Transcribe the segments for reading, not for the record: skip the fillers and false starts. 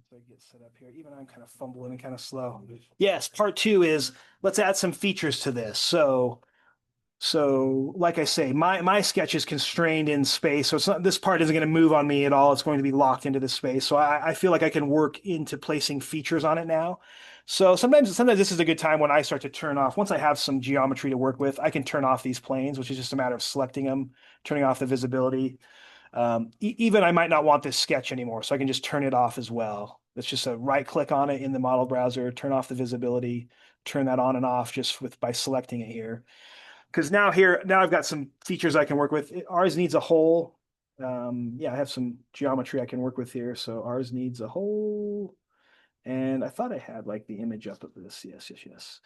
So I get set up here. Even I'm kind of fumbling and kind of slow. Yes, part two is let's add some features to this. So like I say, my sketch is constrained in space, so it's not this part isn't going to move on me at all. It's going to be locked into this space. So I feel like I can work into placing features on it now. So sometimes this is a good time when I start to turn off. Once I have some geometry to work with, I can turn off these planes, which is just a matter of selecting them, turning off the visibility. Even I might not want this sketch anymore, so I can just turn it off as well. It's just a right click on it in the model browser, turn off the visibility, turn that on and off just with by selecting it here. Because now I've got some features I can work with. Ours needs a hole. Yeah, I have some geometry I can work with here. So ours needs a hole. And I thought I had like the image up of this. Yes, yes, yes.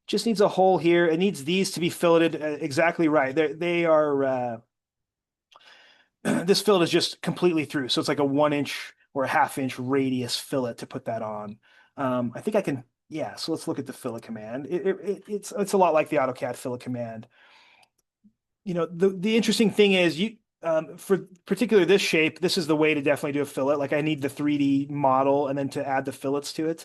Just needs a hole here. It needs these to be filleted exactly right. They are this fillet is just completely through. So it's like a 1 inch or a half-inch radius fillet to put that on. I think I can, yeah, so let's look at the fillet command. It's a lot like the AutoCAD fillet command. You know, the interesting thing is for particularly this shape, this is the way to definitely do a fillet. Like I need the 3D model and then to add the fillets to it.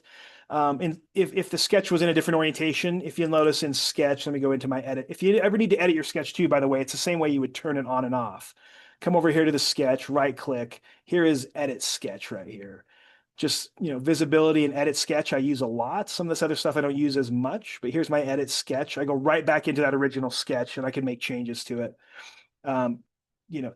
And if the sketch was in a different orientation, if you'll notice in sketch, let me go into my edit. If you ever need to edit your sketch too, by the way, it's the same way you would turn it on and off. Come over here to the sketch, right click. Here is edit sketch right here. Just, you know, visibility and edit sketch I use a lot. Some of this other stuff I don't use as much, but here's my edit sketch. I go right back into that original sketch and I can make changes to it. Um, you know,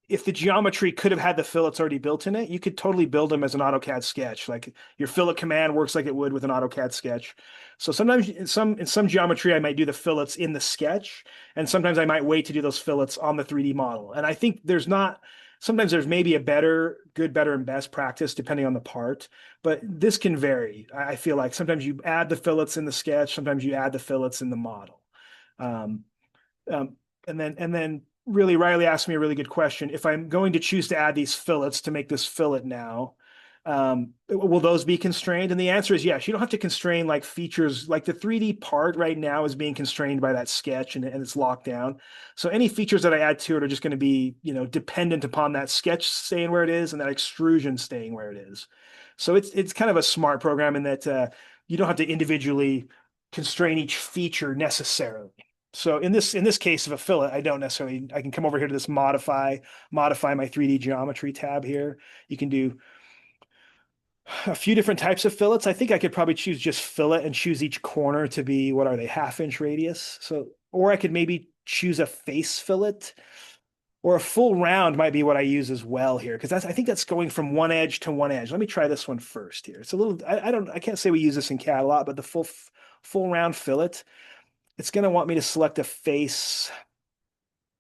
if the geometry could have had the fillets already built in it, you could totally build them as an AutoCAD sketch. Like your fillet command works like it would with an AutoCAD sketch. So sometimes in some geometry, I might do the fillets in the sketch, and sometimes I might wait to do those fillets on the 3D model. And I think sometimes there's maybe a good, better, and best practice depending on the part, but this can vary. I feel like sometimes you add the fillets in the sketch, sometimes you add the fillets in the model. Um, um, and then really Riley asked me a really good question. If I'm going to choose to add these fillets to make this fillet now, will those be constrained? And the answer is yes. You don't have to constrain like features, like the 3D part right now is being constrained by that sketch and it's locked down. So any features that I add to it are just going to be, you know, dependent upon that sketch staying where it is and that extrusion staying where it is. So it's kind of a smart program in that you don't have to individually constrain each feature necessarily. So in this case of a fillet, I don't necessarily, I can come over here to this modify my 3D geometry tab here. You can do a few different types of fillets. I think I could probably choose just fillet and choose each corner to be, what are they, half-inch radius? So, or I could maybe choose a face fillet or a full round might be what I use as well here. Because I think that's going from one edge to one edge. Let me try this one first here. It's a little, I can't say we use this in CAD a lot, but the full round fillet, it's going to want me to select a face,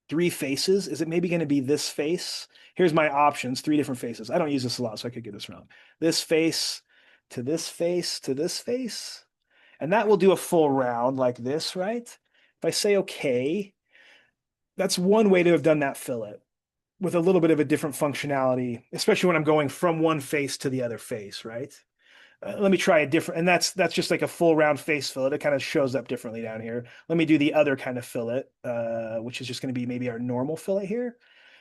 three faces. Is it maybe going to be this face? Here's my options, three different faces. I don't use this a lot, so I could get this wrong. This face to this face to this face. And that will do a full round like this, right? If I say okay, that's one way to have done that fillet with a little bit of a different functionality, especially when I'm going from one face to the other face, right? Let me try a different, and that's just like a full round face fillet. It kind of shows up differently down here. Let me do the other kind of fillet, which is just going to be maybe our normal fillet here.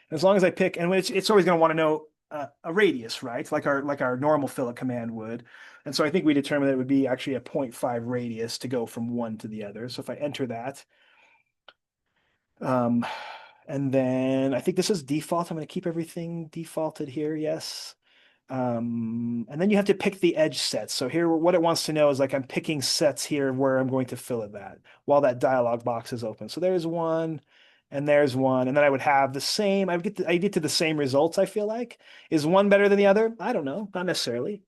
And as long as I pick, and it's always going to want to know a radius, right? Like our normal fillet command would. And so I think we determined that it would be actually a 0.5 radius to go from one to the other. So if I enter that, um, and then I think this is default. I'm going to keep everything defaulted here. Yes. And then you have to pick the edge sets. So here, what it wants to know is like I'm picking sets here where I'm going to fillet that while that dialog box is open. So there's one, and there's one, and then I would have the same. I get to the same results. I feel like is one better than the other? I don't know, not necessarily.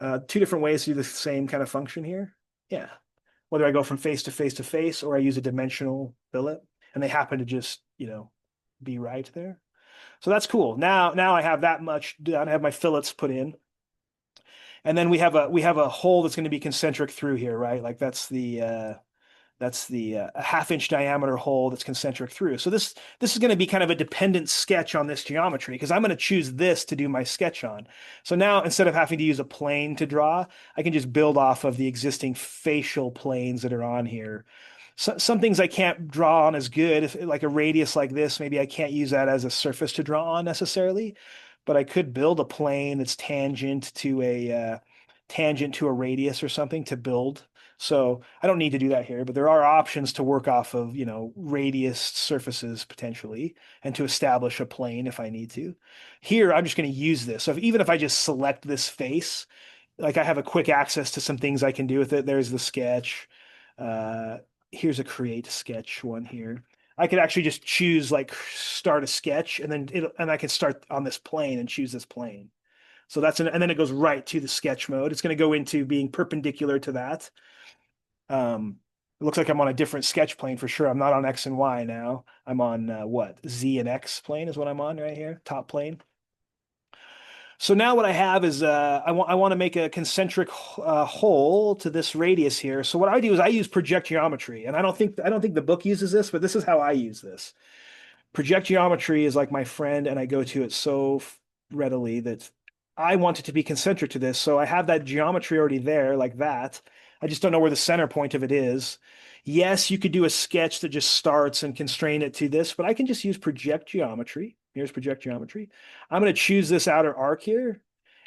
Two different ways to do the same kind of function here. Yeah, whether I go from face to face to face or I use a dimensional fillet, and they happen to just be right there. So that's cool. Now I have that much done. I have my fillets put in. And then we have a hole that's going to be concentric through here, right? Like that's the a half-inch diameter hole that's concentric through. So this is going to be kind of a dependent sketch on this geometry because I'm going to choose this to do my sketch on. So now instead of having to use a plane to draw, I can just build off of the existing facial planes that are on here. Some things I can't draw on as good, like a radius like this, maybe I can't use that as a surface to draw on necessarily. but I could build a plane that's tangent to a radius or something to build. So I don't need to do that here, but there are options to work off of, radius surfaces potentially and to establish a plane if I need to. Here, I'm just going to use this. So even if I just select this face, like I have a quick access to some things I can do with it. There's the sketch. Uh, Here's a create sketch one here. I could actually just choose like start a sketch and I can start on this plane and choose this plane. So and then it goes right to the sketch mode. It's going to go into being perpendicular to that. It looks like I'm on a different sketch plane for sure. I'm not on X and Y now. I'm on what? Z and X plane is what I'm on right here, top plane. So now what I have is I want to make a concentric hole to this radius here. So what I do is I use project geometry, and I don't think the book uses this, but this is how I use this. Project geometry is like my friend, and I go to it so readily that I want it to be concentric to this. So I have that geometry already there, like that. I just don't know where the center point of it is. Yes, you could do a sketch that just starts and constrain it to this, but I can just use project geometry. Here's project geometry. I'm going to choose this outer arc here,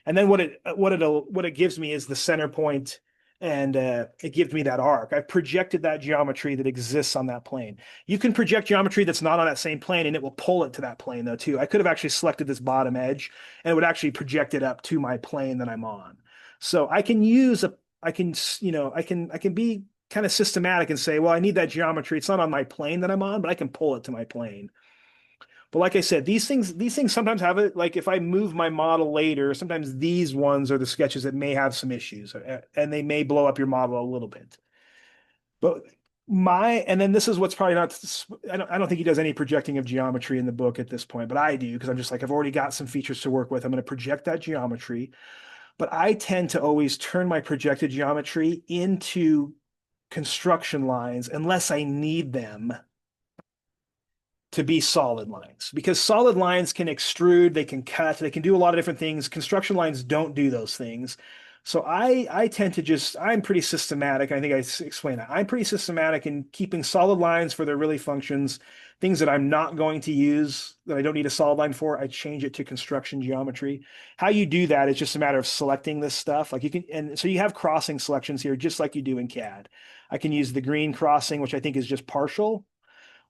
and then what it gives me is the center point, and it gives me that arc. I've projected that geometry that exists on that plane. You can project geometry that's not on that same plane, and it will pull it to that plane though too. I could have actually selected this bottom edge, and it would actually project it up to my plane that I'm on. So I can, I can be kind of systematic and say, well, I need that geometry. It's not on my plane that I'm on, but I can pull it to my plane. But like I said, these things sometimes have it. Like if I move my model later, sometimes these ones are the sketches that may have some issues, and they may blow up your model a little bit. But and then this is what's probably not. I don't think he does any projecting of geometry in the book at this point, but I do because I'm just like I've already got some features to work with. I'm going to project that geometry, but I tend to always turn my projected geometry into construction lines unless I need them to be solid lines because solid lines can extrude, they can cut, they can do a lot of different things. Construction lines don't do those things. So I tend to I'm pretty systematic. I think I explained that. I'm pretty systematic in keeping solid lines for their really functions. Things that I'm not going to use, that I don't need a solid line for, I change it to construction geometry. How you do that is just a matter of selecting this stuff. Like you can, and so you have crossing selections here, just like you do in CAD. I can use the green crossing, which I think is just partial,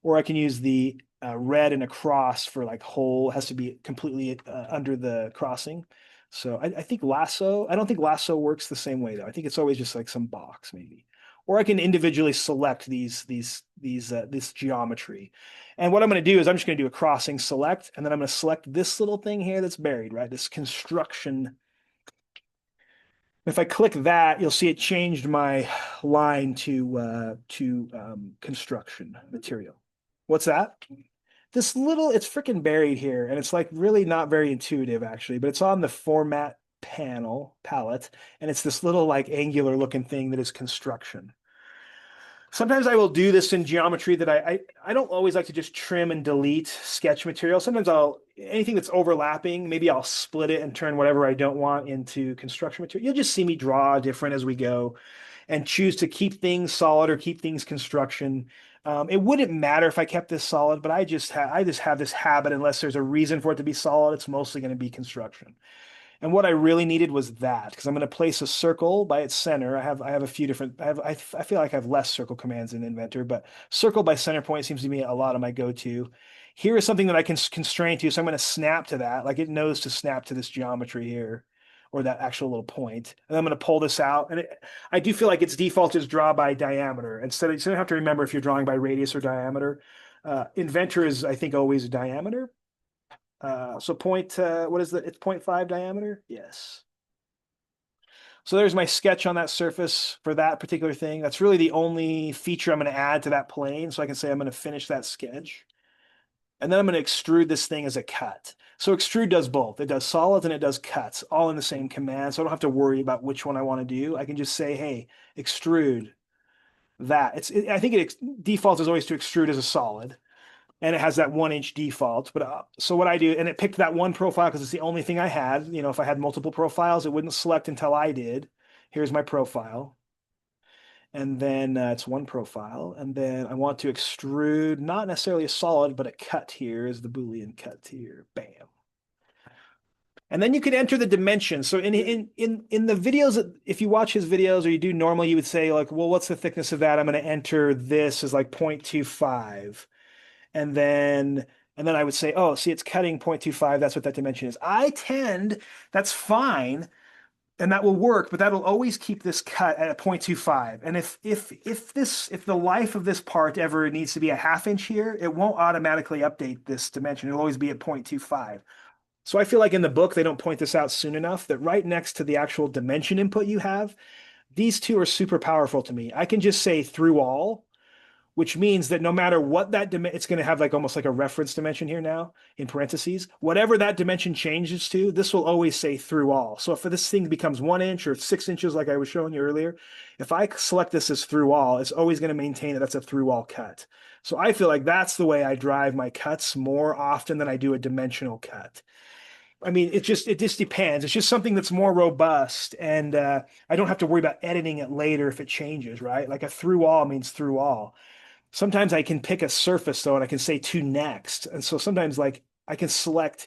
or I can use the red and a cross for like whole, has to be completely under the crossing. So I think lasso, I don't think lasso works the same way though. I think it's always just like some box maybe. Or I can individually select this geometry. And what I'm going to do is I'm just going to do a crossing select, and then I'm going to select this little thing here that's buried, right? This construction. If I click that, you'll see it changed my line to construction material. What's that? It's freaking buried here, and it's like really not very intuitive actually, but it's on the format palette, and it's this little like angular looking thing that is construction. Sometimes I will do this in geometry that I don't always like to just trim and delete sketch material. Sometimes anything that's overlapping, maybe I'll split it and turn whatever I don't want into construction material. You'll just see me draw different as we go and choose to keep things solid or keep things construction. It wouldn't matter if I kept this solid, but I just have this habit, unless there's a reason for it to be solid, it's mostly going to be construction. And what I really needed was that, because I'm going to place a circle by its center. I have a few different, I feel like I have less circle commands in Inventor, but circle by center point seems to be a lot of my go-to. Here is something that I can constrain to, so I'm going to snap to that, like it knows to snap to this geometry here, or that actual little point. And I'm going to pull this out, and I do feel like its default is draw by diameter. So you don't have to remember if you're drawing by radius or diameter. Inventor is, I think, always diameter. So what is it? It's 0.5 diameter? Yes. So there's my sketch on that surface for that particular thing. That's really the only feature I'm going to add to that plane. So I can say I'm going to finish that sketch. And then I'm going to extrude this thing as a cut. So extrude does both. It does solids and it does cuts, all in the same command. So I don't have to worry about which one I want to do. I can just say, hey, extrude that. I think it defaults is always to extrude as a solid, and it has that 1 inch default. But so what I do, and it picked that one profile because it's the only thing I had. If I had multiple profiles, it wouldn't select until I did. Here's my profile. And then it's one profile. And then I want to extrude, not necessarily a solid, but a cut here is the Boolean cut here. Bam. And then you can enter the dimension. So in the videos, if you watch his videos or you do normally, you would say like, well, what's the thickness of that? I'm going to enter this as like 0.25. And then I would say, oh, see, it's cutting 0.25. That's what that dimension is. That's fine, and that will work, but that'll always keep this cut at a 0.25. And if the life of this part ever needs to be a half inch here, it won't automatically update this dimension. It'll always be at 0.25. So I feel like in the book they don't point this out soon enough that right next to the actual dimension input you have, these two are super powerful to me. I can just say through all, which means that no matter what that dimension, it's going to have like almost like a reference dimension here now in parentheses. Whatever that dimension changes to, this will always say through all. So if this thing becomes 1 inch or 6 inches, like I was showing you earlier, if I select this as through all, it's always going to maintain that that's a through all cut. So I feel like that's the way I drive my cuts more often than I do a dimensional cut. I mean, it just depends. It's just something that's more robust, and I don't have to worry about editing it later if it changes, right? Like a through all means through all. Sometimes I can pick a surface though, and I can say to next. And so sometimes like I can select,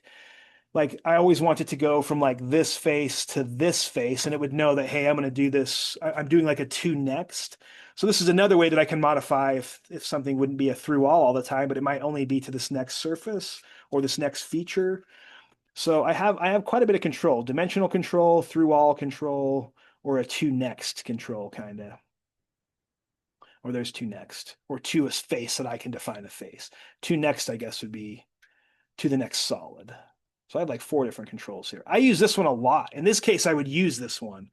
like I always want it to go from like this face to this face, and it would know that, hey, I'm going to do this. I'm doing like a to next. So this is another way that I can modify if something wouldn't be a through all the time, but it might only be to this next surface or this next feature. So I have quite a bit of control, dimensional control, through all control, or a to next control kind of. Or there's to next, or to a face that I can define a face. To next, I guess, would be to the next solid. So I have like 4 different controls here. I use this one a lot. In this case, I would use this one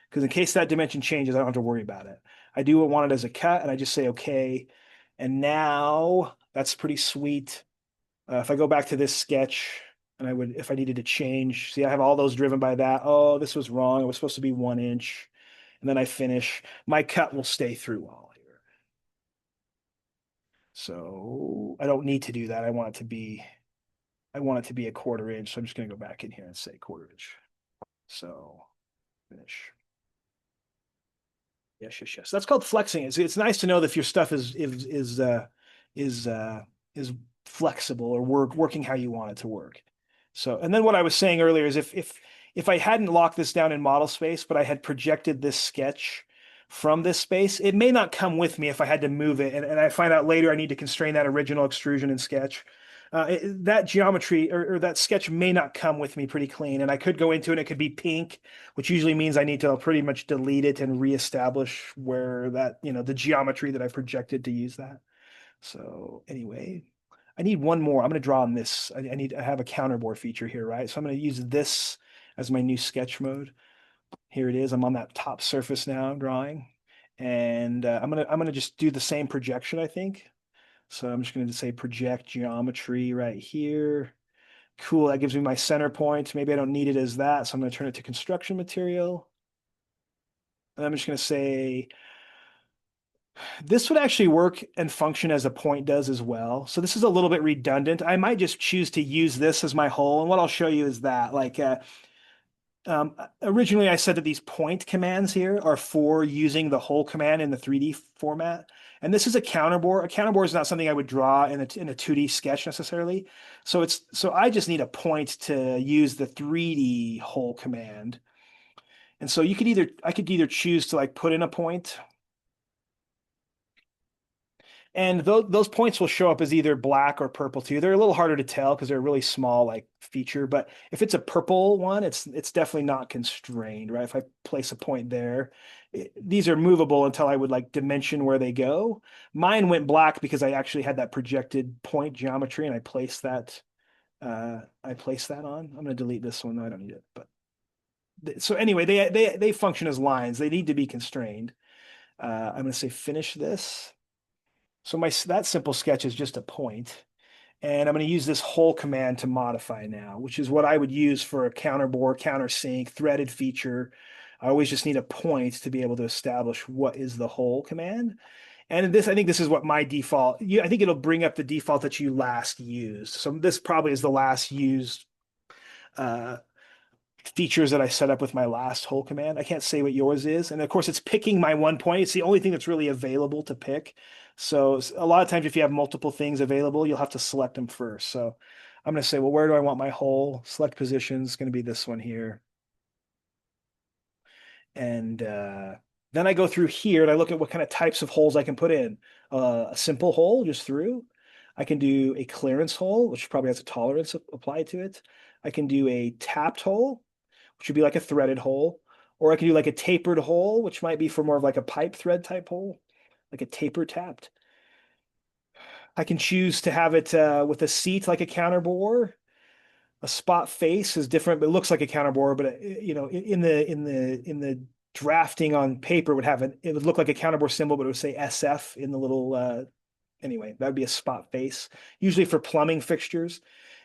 because in case that dimension changes, I don't have to worry about it. I do want it as a cut, and I just say okay. And now that's pretty sweet. If I go back to this sketch, and if I needed to change, see, I have all those driven by that. Oh, this was wrong. It was supposed to be 1 inch. And then I finish. My cut will stay through all here. So I don't need to do that. I want it to be a 1/4 inch. So I'm just going to go back in here and say 1/4 inch. So finish. Yes, yes, yes. That's called flexing. It's nice to know that if your stuff is is flexible or working how you want it to work. So, and then what I was saying earlier is if I hadn't locked this down in model space, but I had projected this sketch from this space, it may not come with me if I had to move it, and I find out later I need to constrain that original extrusion in sketch. That geometry or that sketch may not come with me pretty clean, and I could go into it. And it could be pink, which usually means I need to pretty much delete it and reestablish where that, the geometry that I projected to use that. So anyway, I need one more. I'm going to draw on this. I have a counterbore feature here, right? So I'm going to use this as my new sketch mode. Here it is. I'm on that top surface now drawing, and I'm gonna just do the same projection, I think. So I'm just going to say project geometry right here. Cool. That gives me my center point. Maybe I don't need it as that, so I'm going to turn it to construction material. And I'm just going to say this would actually work and function as a point does as well. So this is a little bit redundant. I might just choose to use this as my hole. And what I'll show you is that originally I said that these point commands here are for using the hole command in the 3D format. And this is a counterbore. A counterbore is not something I would draw in a 2D sketch necessarily. So I just need a point to use the 3D hole command. And so I could either choose to like put in a point, and those points will show up as either black or purple too. They're a little harder to tell because they're a really small like feature. But if it's a purple one, it's definitely not constrained, right? If I place a point there, these are movable until I would like dimension where they go. Mine went black because I actually had that projected point geometry, and I placed that. I placed that on. I'm going to delete this one. No, I don't need it. But so anyway, they function as lines. They need to be constrained. I'm going to say finish this. So that simple sketch is just a point. And I'm going to use this hole command to modify now, which is what I would use for a counterbore, countersink, threaded feature. I always just need a point to be able to establish what is the hole command. And I think this is what my default, I think it'll bring up the default that you last used. So this probably is the last used features that I set up with my last hole command. I can't say what yours is. And of course, it's picking my one point. It's the only thing that's really available to pick. So a lot of times if you have multiple things available, you'll have to select them first. So I'm going to say, well, where do I want my hole? Select position is going to be this one here. And then I go through here and I look at what kind of types of holes I can put in. A simple hole just through. I can do a clearance hole, which probably has a tolerance applied to it. I can do a tapped hole, which would be like a threaded hole. Or I can do like a tapered hole, which might be for more of like a pipe thread type hole, like a taper tapped. I can choose to have it with a seat like a counterbore. A spot face is different, but it looks like a counterbore. But in the drafting on paper would have it would look like a counterbore symbol, but it would say SF in the little anyway. That would be a spot face, usually for plumbing fixtures.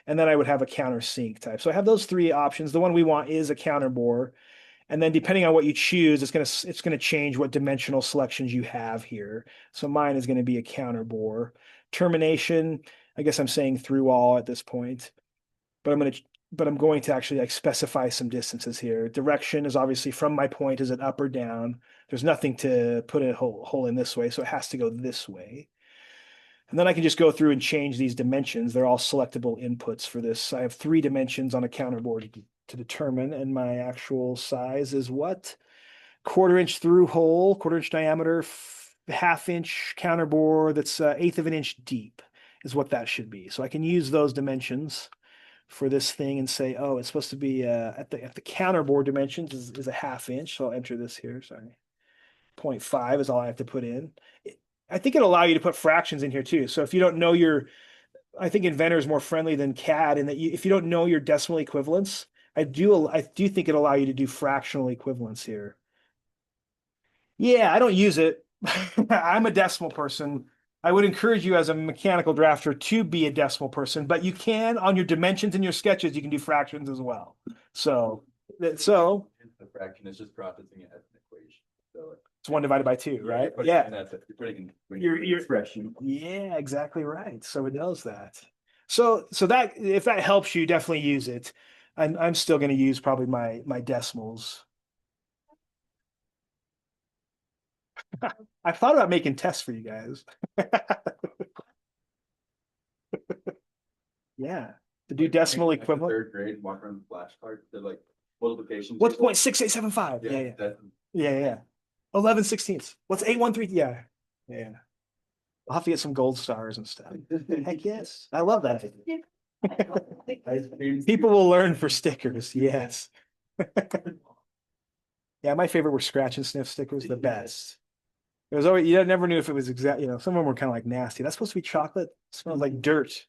And then I would have a countersink type. So I have those three options. The one we want is a counterbore. And then depending on what you choose, it's gonna change what dimensional selections you have here. So mine is going to be a counterbore. Termination, I guess I'm saying through all at this point, but I'm going to actually like specify some distances here. Direction is obviously from my point, is it up or down? There's nothing to put a hole in this way, so it has to go this way. And then I can just go through and change these dimensions. They're all selectable inputs for this. I have 3 dimensions on a counterboard to determine, and my actual size is what? Quarter-inch through hole, quarter-inch diameter, half-inch counterbore that's eighth of an inch deep is what that should be. So I can use those dimensions for this thing and say, oh, it's supposed to be at the counterbore dimensions is a half-inch. So I'll enter this here. Sorry, 0.5 is all I have to put in. I think it'll allow you to put fractions in here too. So if you don't know I think Inventor is more friendly than CAD in that if you don't know your decimal equivalents, I do think it'll allow you to do fractional equivalents here. Yeah, I don't use it. I'm a decimal person. I would encourage you as a mechanical drafter to be a decimal person, but you can on your dimensions and your sketches, you can do fractions as well. So so The fraction is just processing it as an equation. So it's 1 divided by 2, right? Yeah. Yeah. You're putting in Your expression. yeah, exactly right. So it knows that. So that if that helps you, definitely use it. I'm still going to use probably my decimals. I thought about making tests for you guys. Yeah, to do decimal Like the equivalent. third grade, walk around the flashcard, they're like multiplication. What's table. 0.6875? Yeah, yeah, that- yeah, yeah. 11/16. What's 813? Yeah, yeah. I'll have to get some gold stars and stuff. Heck yes, I love that. People will learn for stickers. Yes. Yeah, my favorite were scratch and sniff stickers, the best. It was always, you never knew if it was exact, some of them were kind of like nasty. That's supposed to be chocolate. It smells like dirt.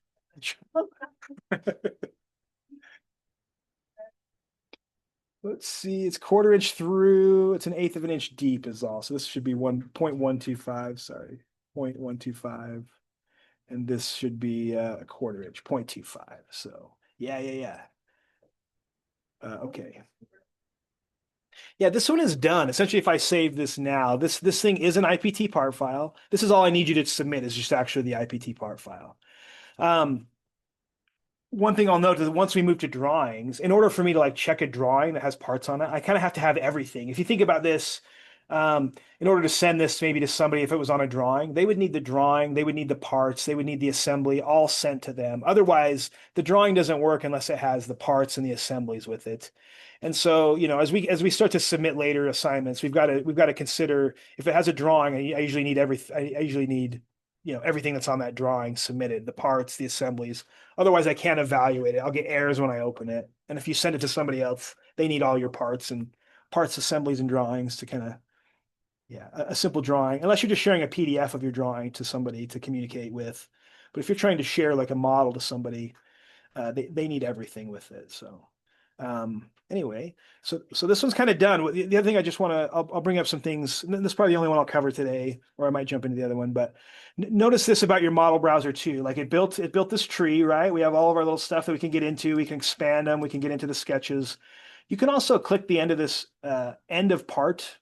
Let's see, it's quarter-inch through, it's an eighth of an inch deep is all. So this should be 1.125, sorry, 0.125. And this should be a quarter-inch, 0.25. So yeah, yeah, yeah. Okay. Yeah, this one is done. Essentially, if I save this now, this thing is an IPT part file. This is all I need you to submit is just actually the IPT part file. One thing I'll note is that once we move to drawings, in order for me to like check a drawing that has parts on it, I kind of have to have everything. If you think about this, in order to send this maybe to somebody, if it was on a drawing, they would need the drawing, they would need the parts, they would need the assembly all sent to them. Otherwise, the drawing doesn't work unless it has the parts and the assemblies with it. And so, as we start to submit later assignments, we've got to consider if it has a drawing, I usually need everything that's on that drawing submitted, the parts, the assemblies. Otherwise, I can't evaluate it. I'll get errors when I open it. And if you send it to somebody else, they need all your parts, assemblies, and drawings to kind of, yeah, a simple drawing, unless you're just sharing a PDF of your drawing to somebody to communicate with. But if you're trying to share like a model to somebody, they need everything with it. So anyway, so this one's kind of done. The other thing I just want to, I'll bring up some things. This is probably the only one I'll cover today, or I might jump into the other one. But notice this about your model browser too. Like it built this tree, right? We have all of our little stuff that we can get into. We can expand them. We can get into the sketches. You can also click the end of this end of part,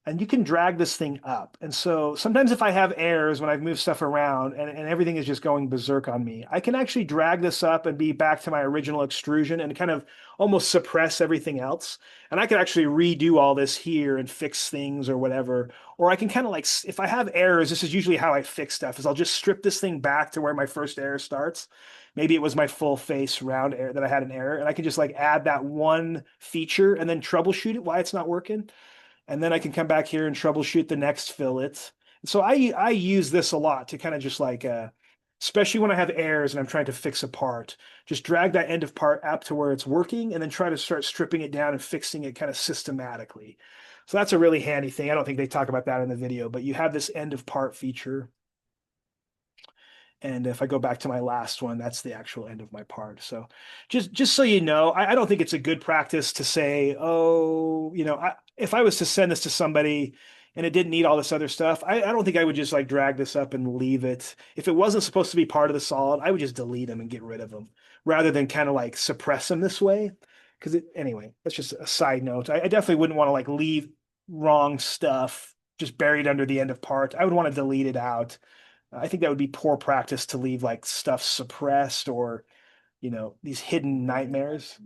and you can drag this thing up. And so sometimes if I have errors when I've moved stuff around and everything is just going berserk on me, I can actually drag this up and be back to my original extrusion and kind of almost suppress everything else. And I can actually redo all this here and fix things or whatever. Or I can kind of like, if I have errors, this is usually how I fix stuff, is I'll just strip this thing back to where my first error starts. maybe it was my full face round error that I had an error, and I can just like add that one feature and then troubleshoot it why it's not working. And then I can come back here and troubleshoot the next fillet. So I use this a lot to kind of just like especially when I have errors and I'm trying to fix a part, just drag that end of part up to where it's working and then try to start stripping it down and fixing it kind of systematically. So that's a really handy thing. I don't think they talk about that in the video, but you have this end of part feature. And if I go back to my last one, that's the actual end of my part. So just so you know, I don't think it's a good practice to say, oh, if I was to send this to somebody and it didn't need all this other stuff, I don't think I would just like drag this up and leave it. If it wasn't supposed to be part of the solid, I would just delete them and get rid of them rather than kind of like suppress them this way. Because anyway, that's just a side note. I definitely wouldn't want to like leave wrong stuff just buried under the end of part. I would want to delete it out. I think that would be poor practice to leave like stuff suppressed or, these hidden nightmares.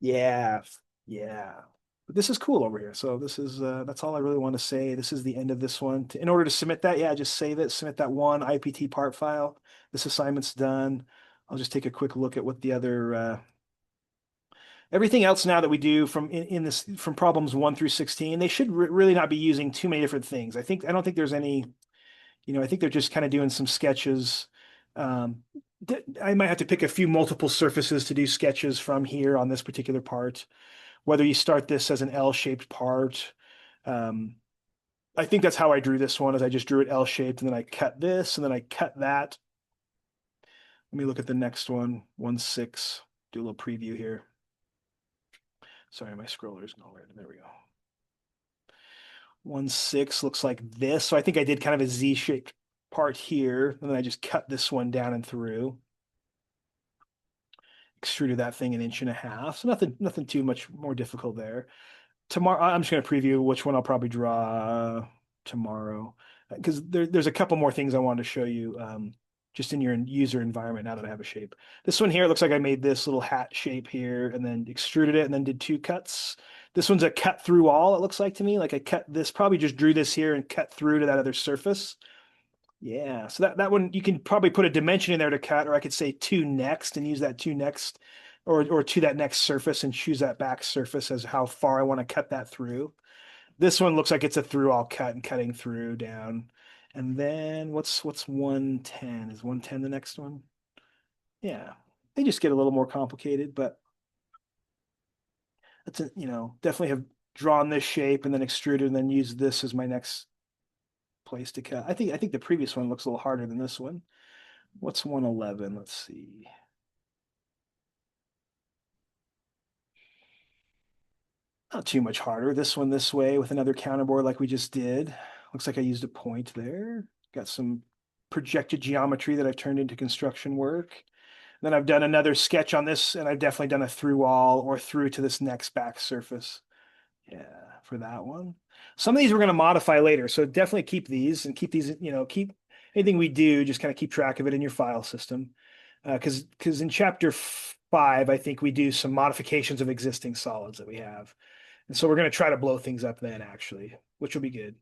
Yeah, yeah. But this is cool over here. So this is that's all I really want to say. This is the end of this one. In order to submit that, yeah, just save it, submit that one IPT part file. This assignment's done. I'll just take a quick look at what the other everything else now that we do in this from problems 1 through 16, they should really not be using too many different things. I don't think there's any, I think they're just kind of doing some sketches. Um, I might have to pick a few multiple surfaces to do sketches from here on this particular part. Whether you start this as an L-shaped part. Um, I think that's how I drew this one, is I just drew it L-shaped and then I cut this and then I cut that. Let me look at the next one, 1-6, do a little preview here. Sorry, my scroller is nowhere. There we go. 1-6 looks like this. So I think I did kind of a Z-shaped part here, and then I just cut this one down and through. Extruded that thing 1.5 inches. So nothing too much more difficult there. Tomorrow, I'm just going to preview which one I'll probably draw tomorrow, because there's a couple more things I wanted to show you just in your user environment now that I have a shape. This one here, it looks like I made this little hat shape here and then extruded it and then did 2 cuts. This one's a cut through all, it looks like to me. Like I cut this, probably just drew this here and cut through to that other surface. Yeah, so that one, you can probably put a dimension in there to cut, or I could say 2 next and use that 2 next, or to that next surface and choose that back surface as how far I want to cut that through. This one looks like it's a through all cut and cutting through down. And then what's 110? Is 110 the next one? Yeah, they just get a little more complicated, but that's definitely have drawn this shape and then extruded and then use this as my next place to cut. I think the previous one looks a little harder than this one. What's 111? Let's see. Not too much harder. This one this way with another counterboard like we just did. Looks like I used a point there. Got some projected geometry that I've turned into construction work. Then I've done another sketch on this, and I've definitely done a through all or through to this next back surface. Yeah, for that one. Some of these we're going to modify later, so definitely keep these and keep these, keep anything we do, just kind of keep track of it in your file system. Because in chapter 5, I think we do some modifications of existing solids that we have. And so we're going to try to blow things up then, actually, which will be good.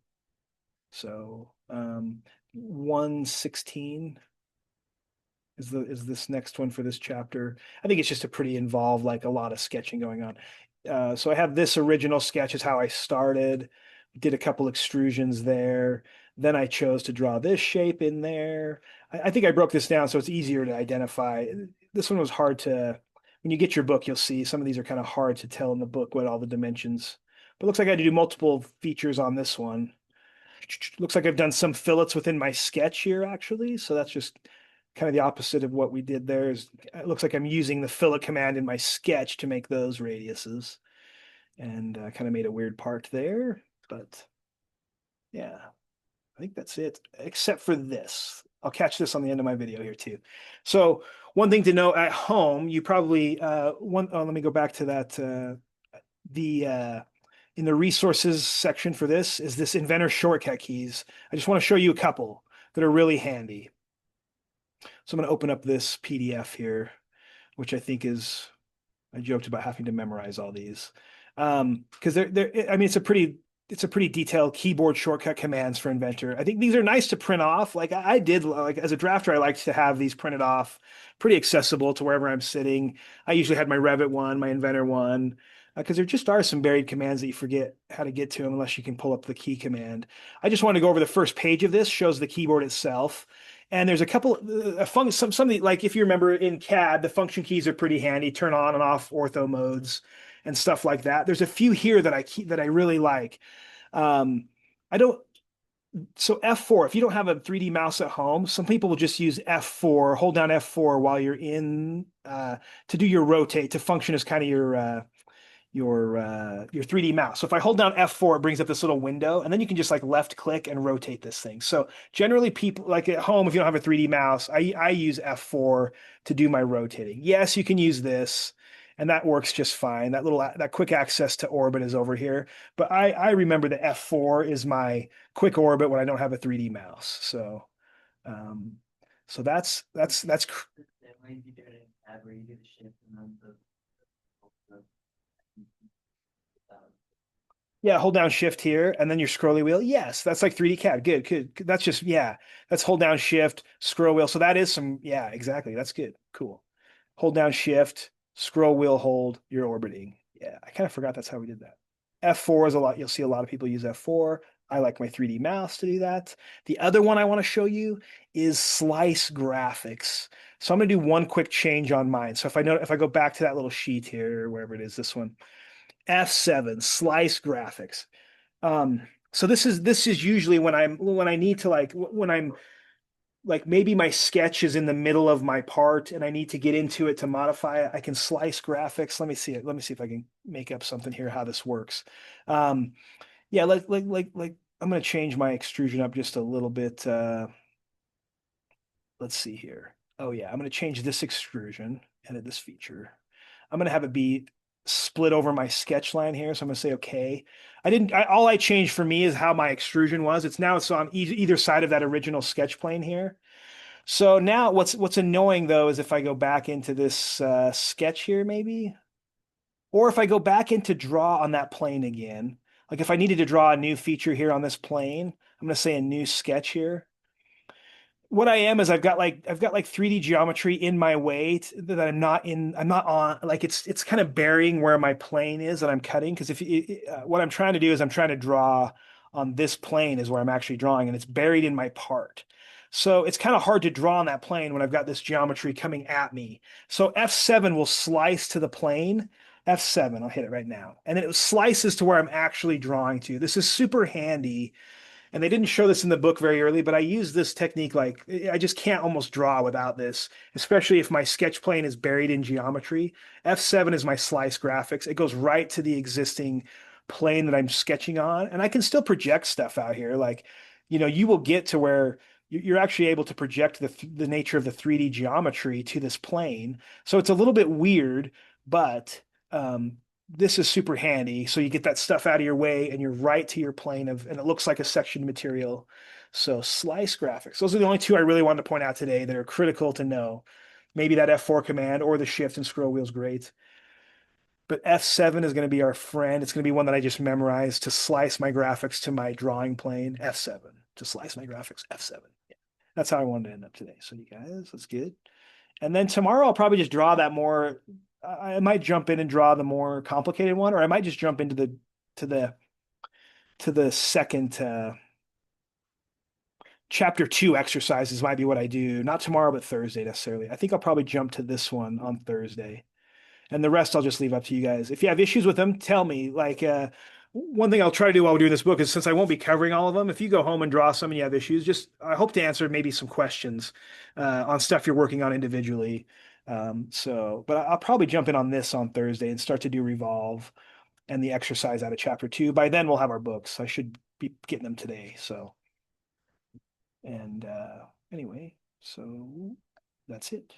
So 116 is this next one for this chapter. I think it's just a pretty involved, like a lot of sketching going on. So I have this original sketch is how I started, did a couple extrusions there. Then I chose to draw this shape in there. I think I broke this down so it's easier to identify. This one was hard to, when you get your book, you'll see some of these are kind of hard to tell in the book what all the dimensions. But it looks like I had to do multiple features on this one. Looks like I've done some fillets within my sketch here, actually. So that's just kind of the opposite of what we did there. It looks like I'm using the fillet command in my sketch to make those radiuses. And kind of made a weird part there. But yeah, I think that's it, except for this. I'll catch this on the end of my video here too. So one thing to know at home, you probably, let me go back to that. In the resources section for this is this inventor shortcut keys. I just want to show you a couple that are really handy. So I'm going to open up this PDF here, which I think is, I joked about having to memorize all these. Because I mean, it's a pretty detailed keyboard shortcut commands for Inventor. I think these are nice to print off. Like I did, like as a drafter, I like to have these printed off, pretty accessible to wherever I'm sitting. I usually had my Revit one, my Inventor one, because there just are some buried commands that you forget how to get to them unless you can pull up the key command. I just want to go over the first page of this, shows the keyboard itself. And there's a couple, some of the, like if you remember in CAD, the function keys are pretty handy, turn on and off ortho modes and stuff like that. There's a few here that I really like. I don't, so F4, if you don't have a 3D mouse at home, some people will just use F4, hold down F4 while you're in, to do your rotate, to function as kind of your 3D mouse. So if I hold down F4, it brings up this little window, and then you can just like left click and rotate this thing. So generally people like at home, if you don't have a 3D mouse, I use F4 to do my rotating. Yes, you can use this, and that works just fine. That quick access to orbit is over here. But I remember the F4 is my quick orbit when I don't have a 3D mouse. Um, so that's That way you do it in CAD where you do the shift and then Yeah, hold down shift here and then your scrolly wheel. Yes, that's like 3D CAD. Good, good. That's just, yeah, that's hold down shift, scroll wheel. So that is some, yeah, exactly. That's good. Cool. Hold down shift, scroll wheel, hold, you're orbiting. Yeah, I kind of forgot that's how we did that. F4 is a lot. You'll see a lot of people use F4. I like my 3D mouse to do that. The other one I want to show you is slice graphics. So I'm going to do one quick change on mine. So if I go back to that little sheet here, wherever it is, this one, F7, slice graphics. So this is usually when I need to like when I'm like maybe my sketch is in the middle of my part and I need to get into it to modify it. I can slice graphics. Let me see it. Let me see if I can make up something here how this works. Um, yeah, like I'm gonna change my extrusion up just a little bit. Let's see here. Oh yeah, I'm going to change this extrusion, edit this feature. I'm going to have it be split over my sketch line here. So I'm going to say, okay. All I changed for me is how my extrusion was. It's on either side of that original sketch plane here. So now what's annoying though is if I go back into this sketch here maybe, or if I go back into draw on that plane again, like if I needed to draw a new feature here on this plane, I'm going to say a new sketch here. What I am is I've got like 3D geometry in my way that I'm not on, like it's kind of burying where my plane is that I'm cutting, because what I'm trying to do is I'm trying to draw on this plane is where I'm actually drawing, and it's buried in my part. So it's kind of hard to draw on that plane when I've got this geometry coming at me. So F7 will slice to the plane. F7, I'll hit it right now. And then it slices to where I'm actually drawing to. This is super handy, and they didn't show this in the book very early, but I use this technique. Like I just can't almost draw without this, especially if my sketch plane is buried in geometry. F7 is my slice graphics. It goes right to the existing plane that I'm sketching on, and I can still project stuff out here. Like, you will get to where you're actually able to project the nature of the 3D geometry to this plane. So it's a little bit weird, but this is super handy. So you get that stuff out of your way and you're right to your plane and it looks like a sectioned material. So slice graphics. Those are the only two I really wanted to point out today that are critical to know. Maybe that F4 command or the shift and scroll wheel is great. But F7 is going to be our friend. It's going to be one that I just memorized to slice my graphics to my drawing plane. F7 to slice my graphics. F7. Yeah. That's how I wanted to end up today. So you guys, that's good. And then tomorrow I'll probably just draw that more. I might jump in and draw the more complicated one, or I might just jump into to the to the second chapter 2 exercises might be what I do. Not tomorrow, but Thursday necessarily. I think I'll probably jump to this one on Thursday. And the rest I'll just leave up to you guys. If you have issues with them, tell me. Like one thing I'll try to do while we're doing this book is, since I won't be covering all of them, if you go home and draw some and you have issues, just I hope to answer maybe some questions on stuff you're working on individually. But I'll probably jump in on this on Thursday and start to do Revolve and the exercise out of chapter 2. By then we'll have our books. I should be getting them today. So, and anyway, so that's it.